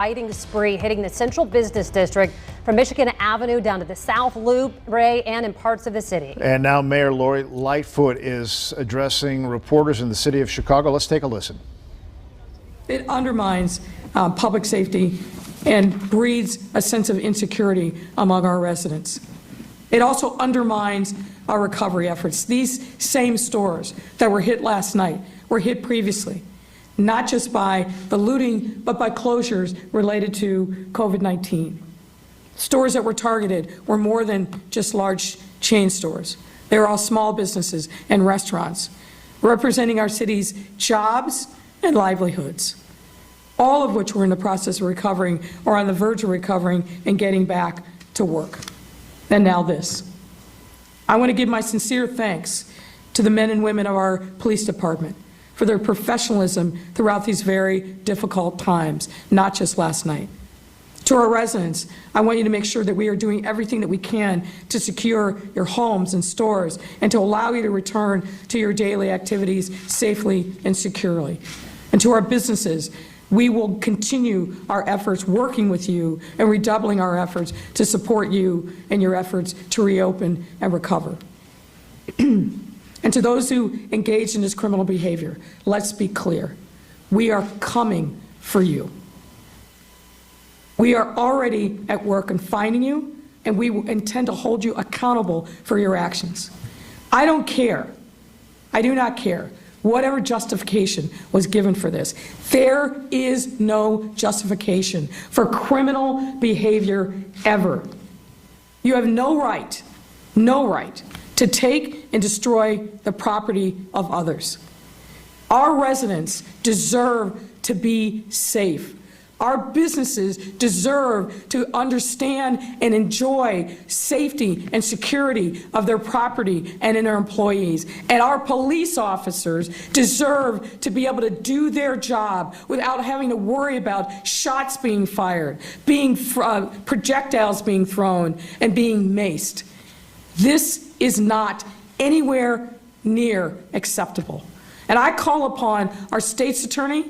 Fighting spree hitting the central business district from Michigan Avenue down to the South Loop, Ray, and in parts of the city. And now Mayor Lori Lightfoot is addressing reporters in the city of Chicago. Let's take a listen. It undermines public safety and breeds a sense of insecurity among our residents. It also undermines our recovery efforts. These same stores that were hit last night were hit previously, not just by the looting, but by closures related to COVID-19. Stores that were targeted were more than just large chain stores. They were all small businesses and restaurants, representing our city's jobs and livelihoods, all of which were in the process of recovering or on the verge of recovering and getting back to work. And now this. I want to give my sincere thanks to the men and women of our police department for their professionalism throughout these very difficult times, not just last night. To our residents, I want you to make sure that we are doing everything that we can to secure your homes and stores and to allow you to return to your daily activities safely and securely. And to our businesses, we will continue our efforts working with you and redoubling our efforts to support you in your efforts to reopen and recover. And to those who engage in this criminal behavior, let's be clear. We are coming for you. We are already at work in finding you, and we intend to hold you accountable for your actions. I don't care. I do not care whatever justification was given for this. There is no justification for criminal behavior ever. You have no right to take and destroy the property of others. Our residents deserve to be safe. Our businesses deserve to understand and enjoy safety and security of their property and in their employees. And our police officers deserve to be able to do their job without having to worry about shots being fired, projectiles being thrown, and being maced. This is not anywhere near acceptable. And I call upon our state's attorney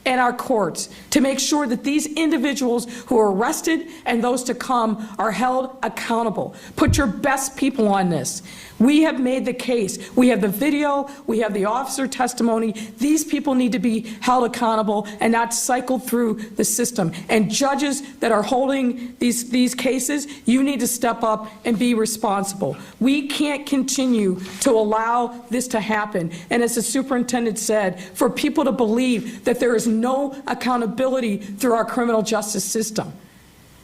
and our courts to make sure that these individuals who are arrested and those to come are held accountable. Put your best people on this. We have made the case. We have the video. We have the officer testimony. These people need to be held accountable and not cycled through the system. And judges that are holding these cases, you need to step up and be responsible. We can't continue to allow this to happen. And as the superintendent said, for people to believe that there is no accountability through our criminal justice system.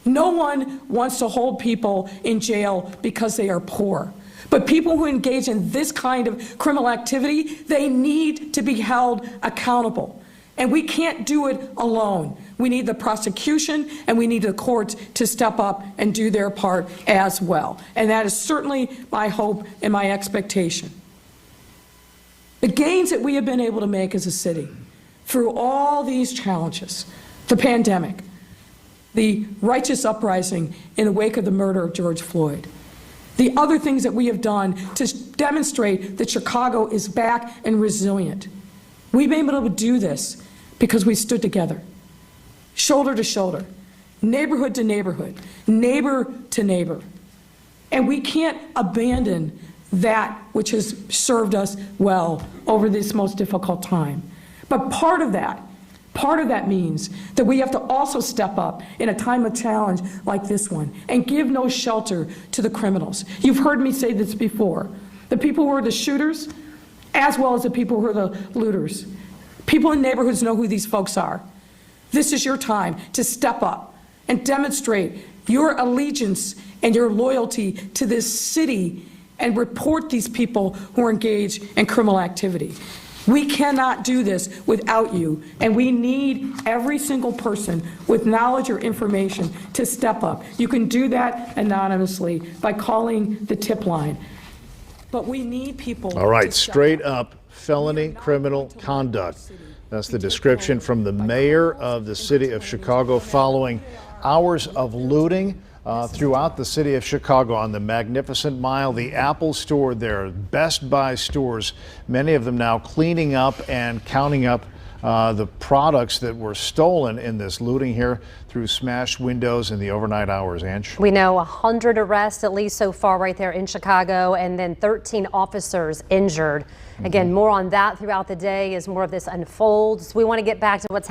No one wants to hold people in jail because they are poor. But people who engage in this kind of criminal activity, they need to be held accountable. And we can't do it alone. We need the prosecution and we need the courts to step up and do their part as well. And that is certainly my hope and my expectation. The gains that we have been able to make as a city through all these challenges, the pandemic, the righteous uprising in the wake of the murder of George Floyd, the other things that we have done to demonstrate that Chicago is back and resilient. We've been able to do this because we stood together, shoulder to shoulder, neighborhood to neighborhood, neighbor to neighbor. And we can't abandon that which has served us well over this most difficult time. But part of that means that we have to also step up in a time of challenge like this one and give no shelter to the criminals. You've heard me say this before. The people who are the shooters, as well as the people who are the looters. People in neighborhoods know who these folks are. This is your time to step up and demonstrate your allegiance and your loyalty to this city and report these people who are engaged in criminal activity. We cannot do this without you, and we need every single person with knowledge or information to step up. You can do that anonymously by calling the tip line. But we need people. All right, straight up felony criminal conduct. That's the description from the mayor of the city of Chicago following hours of looting throughout the city of Chicago on the Magnificent Mile, the Apple Store there, Best Buy stores, many of them now cleaning up and counting up the products that were stolen in this looting here through smashed windows in the overnight hours, Ange. We know 100 arrests at least so far right there in Chicago, and then 13 officers injured. Again, more on that throughout the day as more of this unfolds. We want to get back to what's